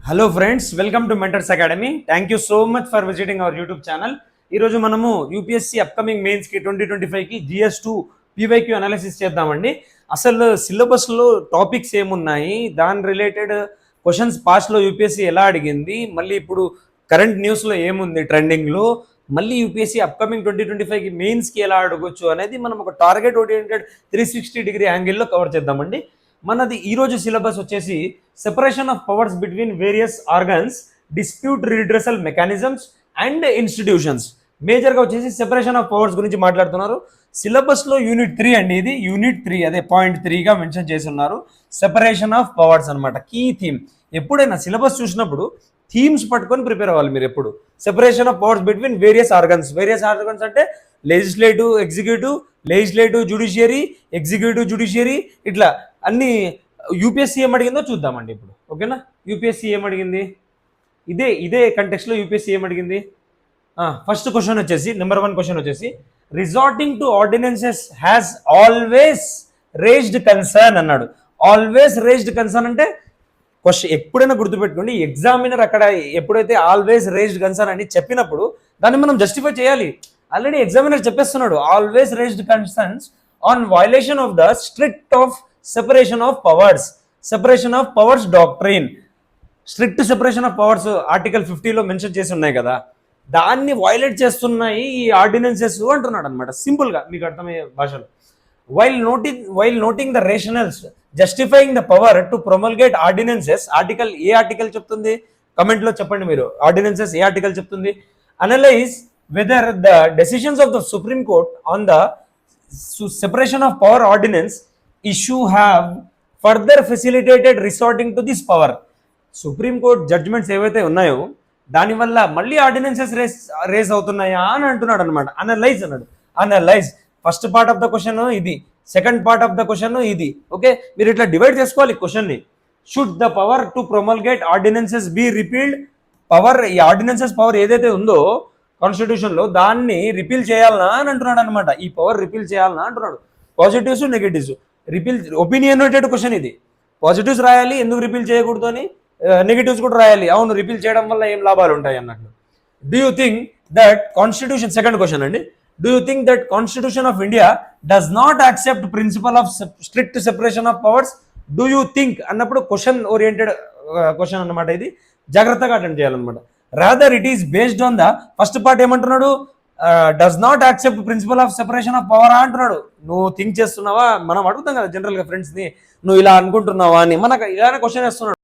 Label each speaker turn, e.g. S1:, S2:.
S1: Hello friends, welcome to mentors academy. Thank you so much for visiting our YouTube channel. ఈరోజు మనము UPSC upcoming మెయిన్స్కి 2025కి GS2 PYQ analysis చేద్దామండి. అసలు సిలబస్లో topics ఏమున్నాయి, దాని రిలేటెడ్ క్వశ్చన్స్ పాస్ట్లో యూపీఎస్సీ ఎలా అడిగింది, మళ్ళీ ఇప్పుడు కరెంట్ న్యూస్లో ఏముంది ట్రెండింగ్లో, మళ్ళీ యూపీఎస్సీ అప్కమింగ్ 2025కి మెయిన్స్కి ఎలా అడగొచ్చు అనేది మనం ఒక టార్గెట్ ఓరియంటెడ్ 360 డిగ్రీ యాంగిల్లో కవర్ చేద్దామండి. మనది ఈరోజు సిలబస్ వచ్చేసి separation of powers between various organs, dispute redressal mechanisms and institutions. మేజర్గా వచ్చేసి సెపరేషన్ ఆఫ్ పవర్స్ గురించి మాట్లాడుతున్నారు. సిలబస్లో యూనిట్ 3 అండి, ఇది యూనిట్ 3, అదే పాయింట్ 3గా మెన్షన్ చేసి ఉన్నారు. సెపరేషన్ ఆఫ్ పవర్స్ అనమాట కీ థీమ్. ఎప్పుడైనా సిలబస్ చూసినప్పుడు థీమ్స్ పట్టుకొని ప్రిపేర్ అవ్వాలి మీరు ఎప్పుడు. Separation of powers between various organs. Various organs అంటే legislative, executive, legislative, judiciary, executive, judiciary, ఇట్లా అన్ని. యూపీఎస్సీ ఏమడిగిందో చూద్దామండి ఇప్పుడు, ఓకేనా. యూపీఎస్సీ ఏమడిగింది, ఇదే కంటెక్స్లో యూపీఎస్సీ ఏమడిగింది. ఫస్ట్ క్వశ్చన్ వచ్చేసి, నెంబర్ 1 క్వశ్చన్ వచ్చేసి, resorting to ordinances has always raised concern అన్నాడు. ఆల్వేస్ రేజ్డ్ కన్సర్న్ అంటే క్వశ్చన్ ఎప్పుడైనా గుర్తుపెట్టుకోండి, ఎగ్జామినర్ అక్కడ ఎప్పుడైతే ఆల్వేస్ రేజ్డ్ కన్సర్న్ అని చెప్పినప్పుడు దాన్ని మనం జస్టిఫై చేయాలి. ఆల్రెడీ ఎగ్జామినర్ చెప్పేస్తున్నాడు, always raised concerns on violation of the strict of separation of powers doctrine. Strict separation of powers article 50లో మెన్షన్ చేసి ఉన్నాయి కదా, దాన్ని వయలేట్ చేస్తున్నాయి ఈ ఆర్డినెన్సెస్ అంటున్నాడు అనమాట. సింపుల్గా మీకు అర్థమయ్యే భాషలో. While noting the rationales justifying the power to promulgate ordinances. Article ఏ ఆర్టికల్ చెప్తుంది, కమెంట్లో చెప్పండి మీరు. ఆర్డినెన్సెస్ ఏ ఆర్టికల్ చెప్తుంది. Analyse whether the decisions of the supreme court on the separation of power ordinance issue have further facilitated resorting to this power. Supreme court judgements ఏవైతే ఉన్నాయో దానివల్ల మళ్ళీ ఆర్డినెన్సెస్ రేస్ అవుతున్నాయా అని అంటున్నాడు అనమాట. అనలైజ్ అన్నాడు. Analyse first part of the question ఇది, second part of the question ఇది. ఓకే, మీరు ఇట్లా డివైడ్ చేసుకోవాలి క్వశ్చన్ని. Should the power to promulgate ordinances be repealed. Power, ఈ ఆర్డినెన్సెస్ పవర్ ఏదైతే ఉందో కాన్స్టిట్యూషన్లో దాన్ని రిపీల్ చేయాలనా అని అంటున్నాడు అనమాట. ఈ పవర్ రిపీల్ చేయాలనా అంటున్నాడు. Positives, negatives. Repeal opinion question ఇది. పాజిటివ్స్ రాయాలి, ఎందుకు రిపీల్ చేయకూడదు అని. నెగిటివ్స్ కూడా రాయాలి, అవును రిపీల్ చేయడం వల్ల ఏం లాభాలు ఉంటాయి అన్నట్లు. Do you think that constitution, second question అండి, do you think that constitution of India does not accept principle of strict separation of powers. Do you think అన్నప్పుడు క్వశ్చన్ ఓరియంటెడ్ క్వశ్చన్ అనమాట. ఇది జాగ్రత్తగా అటెండ్ చేయాలన్నమాట. Rather it is based on the first part. ఏమంటున్నాడు, does not accept principle of separation of power అంటున్నాడు. నువ్వు think చేస్తున్నావా, మనం అడుగుతాం కదా జనరల్గా ఫ్రెండ్స్ని, నువ్వు ఇలా అనుకుంటున్నావా అని మనకు ఇలానే క్వశ్చన్ వేస్తున్నాడు.